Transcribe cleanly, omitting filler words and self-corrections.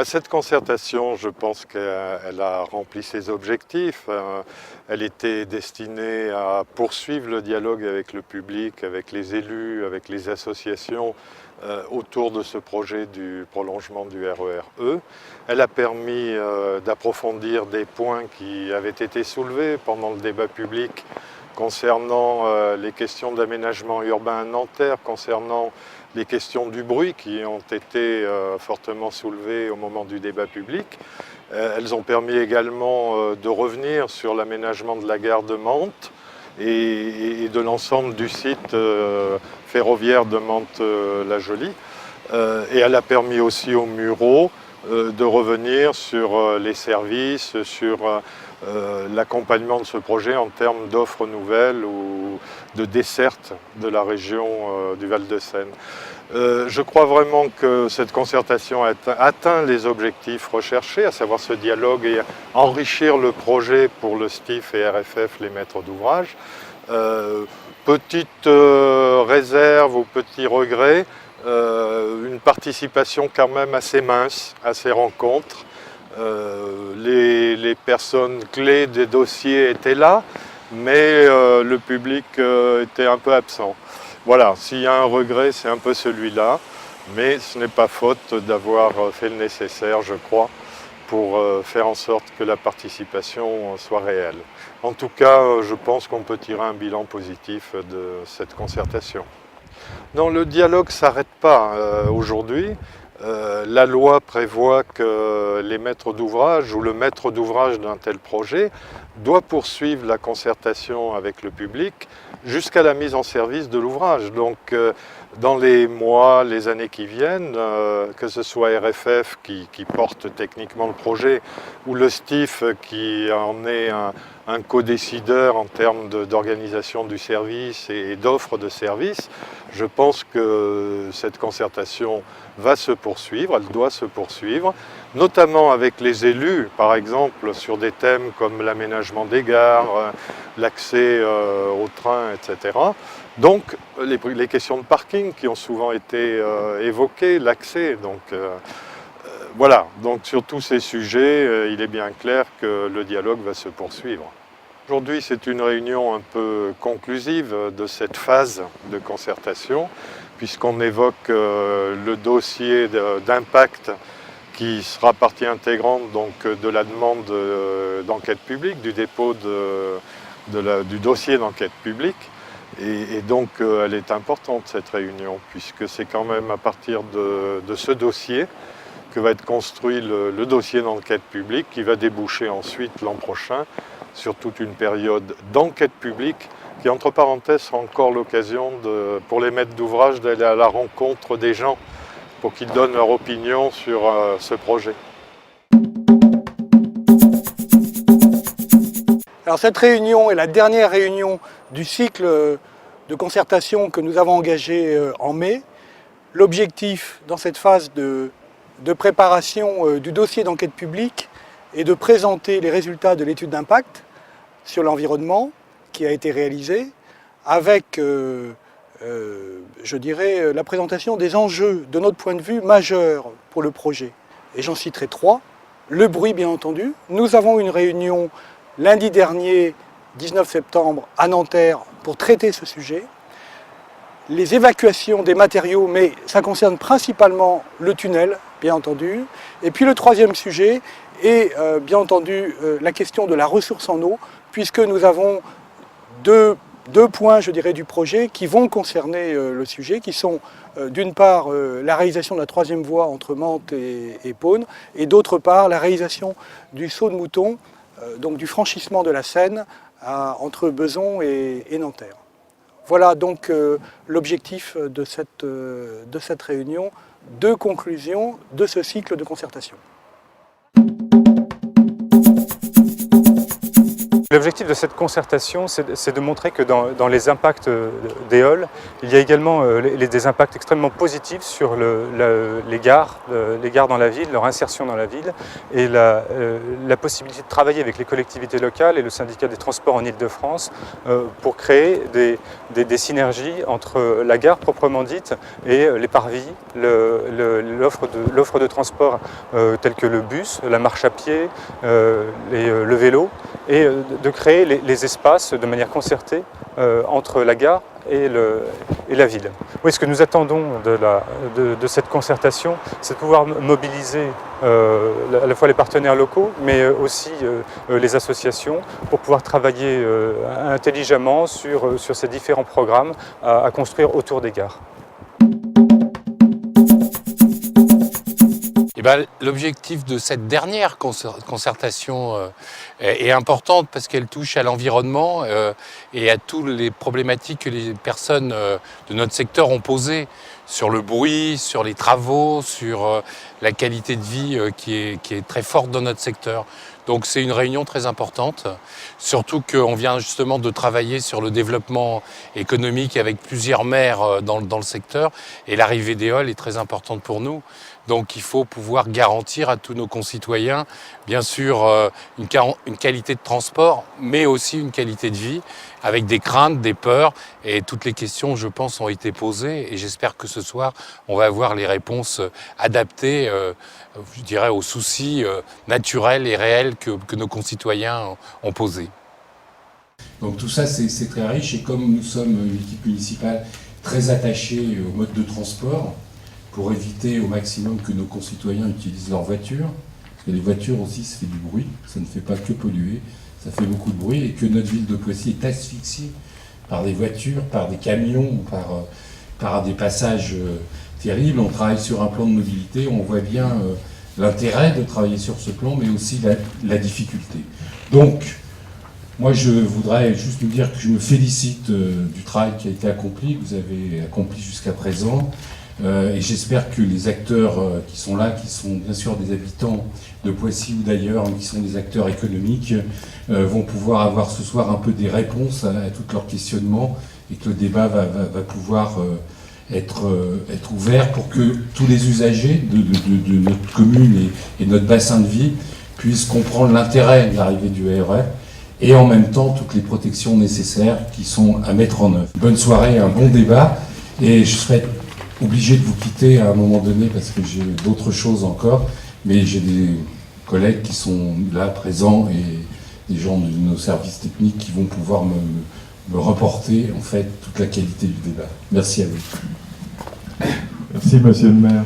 Cette concertation, je pense qu'elle a rempli ses objectifs. Elle était destinée à poursuivre le dialogue avec le public, avec les élus, avec les associations autour de ce projet du prolongement du RER E. Elle a permis d'approfondir des points qui avaient été soulevés pendant le débat public concernant les questions d'aménagement urbain à Nanterre, concernant les questions du bruit qui ont été fortement soulevées au moment du débat public. Elles ont permis également de revenir sur l'aménagement de la gare de Mantes et de l'ensemble du site ferroviaire de Mantes-la-Jolie. Et elle a permis aussi aux Mureaux de revenir sur les services, sur l'accompagnement de ce projet en termes d'offres nouvelles ou de desserte de la région du Val-de-Seine. Je crois vraiment que cette concertation a atteint les objectifs recherchés, à savoir ce dialogue et enrichir le projet pour le STIF et RFF, les maîtres d'ouvrage. Petite réserve ou petit regret, une participation quand même assez mince à ces rencontres. Les personnes clés des dossiers étaient là, mais le public était un peu absent. Voilà, s'il y a un regret, c'est un peu celui-là, mais ce n'est pas faute d'avoir fait le nécessaire, je crois, pour faire en sorte que la participation soit réelle. En tout cas, je pense qu'on peut tirer un bilan positif de cette concertation. Non, le dialogue ne s'arrête pas aujourd'hui. La loi prévoit que les maîtres d'ouvrage ou le maître d'ouvrage d'un tel projet doit poursuivre la concertation avec le public jusqu'à la mise en service de l'ouvrage. Donc dans les mois, les années qui viennent, que ce soit RFF qui porte techniquement le projet ou le STIF qui en est un co-décideur en termes d'organisation du service et d'offre de services, je pense que cette concertation va se poursuivre, elle doit se poursuivre, notamment avec les élus, par exemple, sur des thèmes comme l'aménagement des gares, l'accès aux trains, etc. Donc, les questions de parking qui ont souvent été évoquées, l'accès, donc voilà. Donc, sur tous ces sujets, il est bien clair que le dialogue va se poursuivre. Aujourd'hui, c'est une réunion un peu conclusive de cette phase de concertation, puisqu'on évoque le dossier d'impact qui sera partie intégrante donc, de la demande d'enquête publique, du dépôt du dossier d'enquête publique. Et donc, elle est importante, cette réunion, puisque c'est quand même à partir de ce dossier que va être construit le dossier d'enquête publique qui va déboucher ensuite l'an prochain sur toute une période d'enquête publique qui, entre parenthèses, sera encore l'occasion pour les maîtres d'ouvrage d'aller à la rencontre des gens pour qu'ils donnent leur opinion sur ce projet. Alors cette réunion est la dernière réunion du cycle de concertation que nous avons engagé en mai. L'objectif dans cette phase de préparation du dossier d'enquête publique est de présenter les résultats de l'étude d'impact sur l'environnement qui a été réalisée avec, je dirais, la présentation des enjeux de notre point de vue majeurs pour le projet. Et j'en citerai 3. Le bruit, bien entendu. Nous avons une réunion lundi dernier, 19 septembre, à Nanterre pour traiter ce sujet. Les évacuations des matériaux, mais ça concerne principalement le tunnel, bien entendu. Et puis le troisième sujet est, bien entendu, la question de la ressource en eau, puisque nous avons deux points, je dirais, du projet qui vont concerner le sujet, qui sont d'une part la réalisation de la troisième voie entre Mantes et Beaune, et d'autre part la réalisation du saut de mouton, donc du franchissement de la Seine entre Besançon et Nanterre. Voilà donc l'objectif de cette réunion de conclusion de ce cycle de concertation. L'objectif de cette concertation, c'est de montrer que dans les impacts d'Éole, il y a également des impacts extrêmement positifs sur les gares dans la ville, leur insertion dans la ville, et la possibilité de travailler avec les collectivités locales et le syndicat des transports en Île-de-France pour créer des synergies entre la gare proprement dite et les parvis, l'offre de transport telle que le bus, la marche à pied, le vélo, et de créer les espaces de manière concertée entre la gare et la ville. Oui, ce que nous attendons de cette concertation, c'est de pouvoir mobiliser à la fois les partenaires locaux, mais aussi les associations, pour pouvoir travailler intelligemment sur ces différents programmes à construire autour des gares. L'objectif de cette dernière concertation est importante parce qu'elle touche à l'environnement et à toutes les problématiques que les personnes de notre secteur ont posées sur le bruit, sur les travaux, sur la qualité de vie qui est très forte dans notre secteur. Donc c'est une réunion très importante, surtout qu'on vient justement de travailler sur le développement économique avec plusieurs maires dans le secteur, et l'arrivée d'Éole est très importante pour nous. Donc il faut pouvoir garantir à tous nos concitoyens, bien sûr, une qualité de transport, mais aussi une qualité de vie, avec des craintes, des peurs, et toutes les questions, je pense, ont été posées, et j'espère que ce soir, on va avoir les réponses adaptées, je dirais, aux soucis naturels et réels que nos concitoyens ont posés. Donc tout ça, c'est très riche, et comme nous sommes une équipe municipale très attachée au mode de transport, pour éviter au maximum que nos concitoyens utilisent leur voiture, parce que les voitures aussi, ça fait du bruit, ça ne fait pas que polluer, ça fait beaucoup de bruit, et que notre ville de Poissy est asphyxiée par des voitures, par des camions, par des passages terribles. On travaille sur un plan de mobilité, on voit bien l'intérêt de travailler sur ce plan, mais aussi la difficulté. Donc, moi je voudrais juste vous dire que je me félicite du travail qui a été accompli, que vous avez accompli jusqu'à présent. Et j'espère que les acteurs qui sont là, qui sont bien sûr des habitants de Poissy ou d'ailleurs, mais qui sont des acteurs économiques, vont pouvoir avoir ce soir un peu des réponses à tous leurs questionnements, et que le débat va pouvoir être ouvert pour que tous les usagers de notre commune et notre bassin de vie puissent comprendre l'intérêt de l'arrivée du RER, et en même temps toutes les protections nécessaires qui sont à mettre en œuvre. Bonne soirée, un bon débat, et je serai obligé de vous quitter à un moment donné parce que j'ai d'autres choses encore, mais j'ai des collègues qui sont là présents et des gens de nos services techniques qui vont pouvoir me reporter en fait toute la qualité du débat. Merci à vous. Merci Monsieur le maire.